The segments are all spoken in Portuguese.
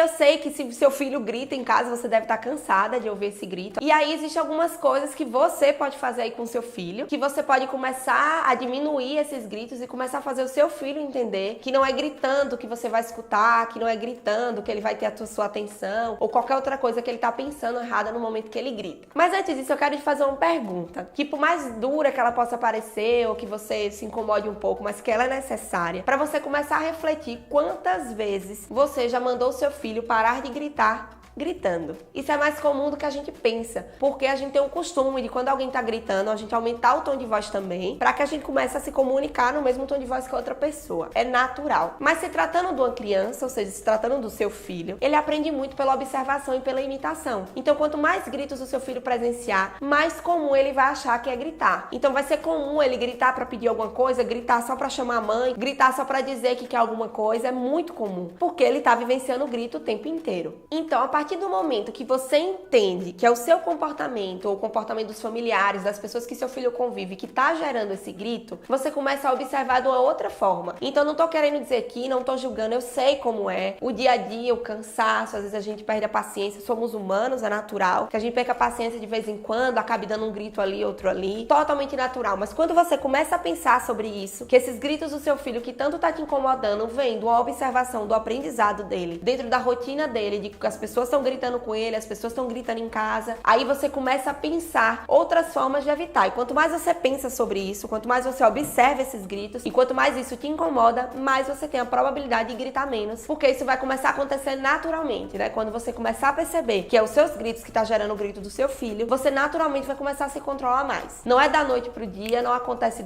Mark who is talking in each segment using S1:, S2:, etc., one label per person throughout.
S1: Eu sei que se seu filho grita em casa, você deve estar cansada de ouvir esse grito. E aí existem algumas coisas que você pode fazer aí com seu filho, que você pode começar a diminuir esses gritos e começar a fazer o seu filho entender que não é gritando que você vai escutar, que não é gritando que ele vai ter a sua atenção, ou qualquer outra coisa que ele tá pensando errada no momento que ele grita. Mas antes disso, eu quero te fazer uma pergunta, que por mais dura que ela possa parecer, ou que você se incomode um pouco, mas que ela é necessária, para você começar a refletir quantas vezes você já mandou o seu filho parar de gritar gritando. Isso é mais comum do que a gente pensa, porque a gente tem o costume de quando alguém tá gritando, a gente aumentar o tom de voz também, para que a gente comece a se comunicar no mesmo tom de voz que a outra pessoa. É natural. Mas se tratando de uma criança, ou seja, se tratando do seu filho, ele aprende muito pela observação e pela imitação. Então, quanto mais gritos o seu filho presenciar, mais comum ele vai achar que é gritar. Então, vai ser comum ele gritar para pedir alguma coisa, gritar só para chamar a mãe, gritar só para dizer que quer alguma coisa. É muito comum, porque ele tá vivenciando o grito o tempo inteiro. Então, a partir do momento que você entende que é o seu comportamento ou o comportamento dos familiares, das pessoas que seu filho convive, que tá gerando esse grito, você começa a observar de uma outra forma. Então, não tô querendo dizer aqui, não tô julgando, eu sei como é. O dia a dia, o cansaço, às vezes a gente perde a paciência, somos humanos, é natural. Que a gente perca a paciência de vez em quando, acabe dando um grito ali, outro ali. Totalmente natural. Mas quando você começa a pensar sobre isso, que esses gritos do seu filho que tanto tá te incomodando, vem de uma observação, do aprendizado dele, dentro da rotina dele, de que as pessoas estão gritando com ele, as pessoas estão gritando em casa, aí você começa a pensar outras formas de evitar. E quanto mais você pensa sobre isso, quanto mais você observa esses gritos, e quanto mais isso te incomoda, mais você tem a probabilidade de gritar menos, porque isso vai começar a acontecer naturalmente, né? Quando você começar a perceber que é os seus gritos que tá gerando o grito do seu filho, você naturalmente vai começar a se controlar mais. Não é da noite pro dia, não acontece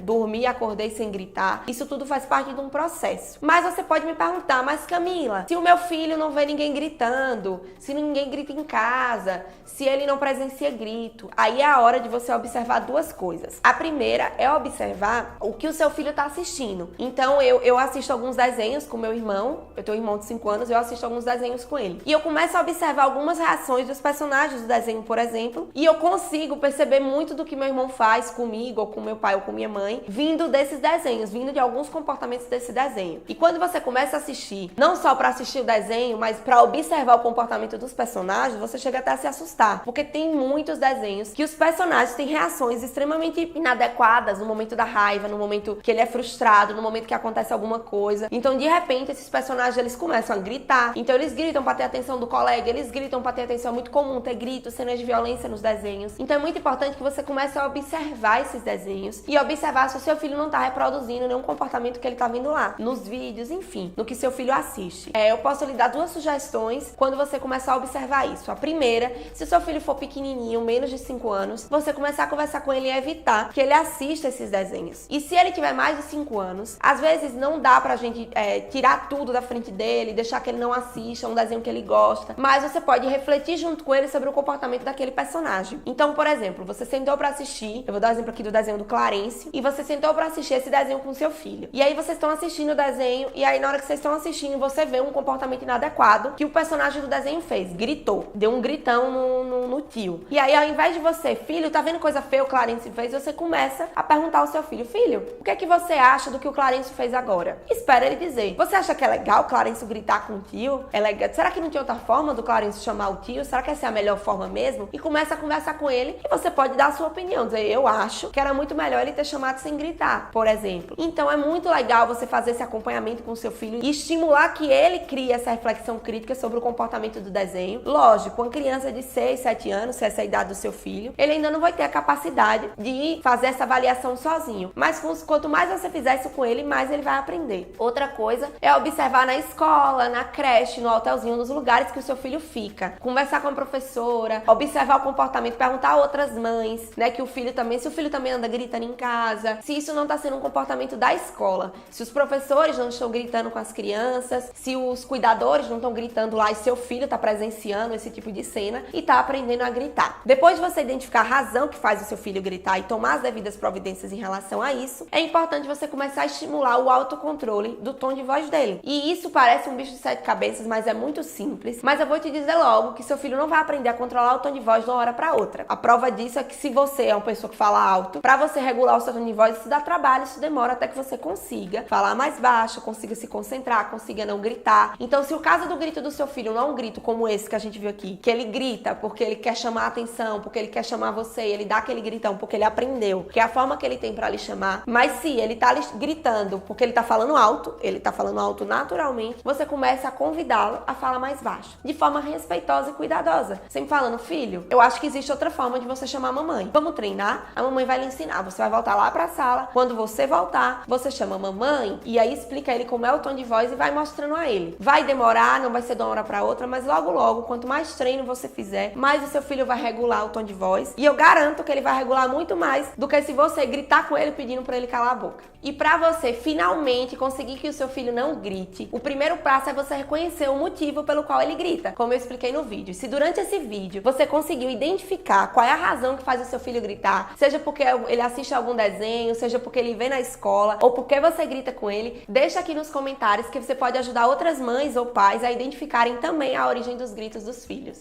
S1: dormir, acordei sem gritar. Isso tudo faz parte de um processo. Mas você pode me perguntar, mas Camila, se o meu filho não vê ninguém gritando, se ninguém grita em casa, se ele não presencia grito, aí é a hora de você observar duas coisas. A primeira é observar o que o seu filho tá assistindo. Então, eu assisto alguns desenhos com meu irmão, eu tenho um irmão de 5 anos, eu assisto alguns desenhos com ele. E eu começo a observar algumas reações dos personagens do desenho, por exemplo, e eu consigo perceber muito do que meu irmão faz comigo, ou com meu pai, ou com minha mãe, vindo desses desenhos, vindo de alguns comportamentos desse desenho. E quando você começa a assistir, não só para assistir o desenho, mas para observar o comportamento dos personagens, você chega até a se assustar, porque tem muitos desenhos que os personagens têm reações extremamente inadequadas no momento da raiva, no momento que ele é frustrado, no momento que acontece alguma coisa. Então, de repente, esses personagens, eles começam a gritar. Então, eles gritam para ter a atenção do colega, eles gritam para ter atenção. É muito comum ter gritos, cenas de violência nos desenhos. Então, é muito importante que você comece a observar esses desenhos e observar se o seu filho não tá reproduzindo nenhum comportamento que ele tá vendo lá, nos vídeos, enfim, no que seu filho assiste. Eu posso lhe dar duas sugestões quando você começar a observar isso. A primeira, se o seu filho for pequenininho, menos de 5 anos, você começar a conversar com ele e evitar que ele assista esses desenhos. E se ele tiver mais de 5 anos, às vezes não dá pra gente tirar tudo da frente dele, deixar que ele não assista um desenho que ele gosta, mas você pode refletir junto com ele sobre o comportamento daquele personagem. Então, por exemplo, você sentou pra assistir, eu vou dar um exemplo aqui do desenho do Clarencio, e você sentou pra assistir esse desenho com seu filho. E aí vocês estão assistindo o desenho, e aí na hora que vocês estão assistindo, você vê um comportamento inadequado que o personagem do desenho fez, gritou, deu um gritão no tio. E aí, ao invés de você, filho, tá vendo coisa feia o Clarencio fez, você começa a perguntar ao seu filho, filho, o que é que você acha do que o Clarencio fez agora? Espera ele dizer, você acha que é legal o Clarencio gritar com o tio? É legal? Será que não tinha outra forma do Clarencio chamar o tio? Será que essa é a melhor forma mesmo? E começa a conversar com ele e você pode dar a sua opinião, dizer, eu acho que era muito melhor ele ter chamado sem gritar, por exemplo. Então, é muito legal você fazer esse acompanhamento com o seu filho e estimular que ele crie essa reflexão crítica sobre o comportamento do desenho. Lógico, uma criança de 6, 7 anos, se essa é a idade do seu filho, ele ainda não vai ter a capacidade de fazer essa avaliação sozinho. Mas quanto mais você fizer isso com ele, mais ele vai aprender. Outra coisa é observar na escola, na creche, no hotelzinho, nos lugares que o seu filho fica. Conversar com a professora, observar o comportamento, perguntar a outras mães, né, que o filho também, se o filho também anda gritando em casa, se isso não está sendo um comportamento da escola, se os professores não estão gritando com as crianças, se os cuidadores não estão gritando lá e se seu filho tá presenciando esse tipo de cena e tá aprendendo a gritar. Depois de você identificar a razão que faz o seu filho gritar e tomar as devidas providências em relação a isso, é importante você começar a estimular o autocontrole do tom de voz dele. E isso parece um bicho de 7 cabeças, mas é muito simples. Mas eu vou te dizer logo que seu filho não vai aprender a controlar o tom de voz de uma hora para outra. A prova disso é que se você é uma pessoa que fala alto, para você regular o seu tom de voz, isso dá trabalho, isso demora até que você consiga falar mais baixo, consiga se concentrar, consiga não gritar. Então, se o caso do grito do seu filho não é um grito como esse que a gente viu aqui, que ele grita porque ele quer chamar a atenção, porque ele quer chamar você, ele dá aquele gritão porque ele aprendeu, que é a forma que ele tem para lhe chamar. Mas se ele tá gritando porque ele tá falando alto, ele tá falando alto naturalmente, você começa a convidá-lo a falar mais baixo, de forma respeitosa e cuidadosa. Sempre falando, filho, eu acho que existe outra forma de você chamar a mamãe. Vamos treinar? A mamãe vai lhe ensinar. Você vai voltar lá pra sala. Quando você voltar, você chama a mamãe e aí explica a ele como é o tom de voz e vai mostrando a ele. Vai demorar, não vai ser de uma hora pra outra, mas logo, quanto mais treino você fizer, mais o seu filho vai regular o tom de voz. E eu garanto que ele vai regular muito mais do que se você gritar com ele pedindo pra ele calar a boca. E pra você finalmente conseguir que o seu filho não grite, o primeiro passo é você reconhecer o motivo pelo qual ele grita, como eu expliquei no vídeo. Se durante esse vídeo você conseguiu identificar qual é a razão que faz o seu filho gritar, seja porque ele assiste algum desenho, seja porque ele vê na escola, ou porque você grita com ele, deixa aqui nos comentários que você pode ajudar outras mães ou pais a identificarem também a origem dos gritos dos filhos.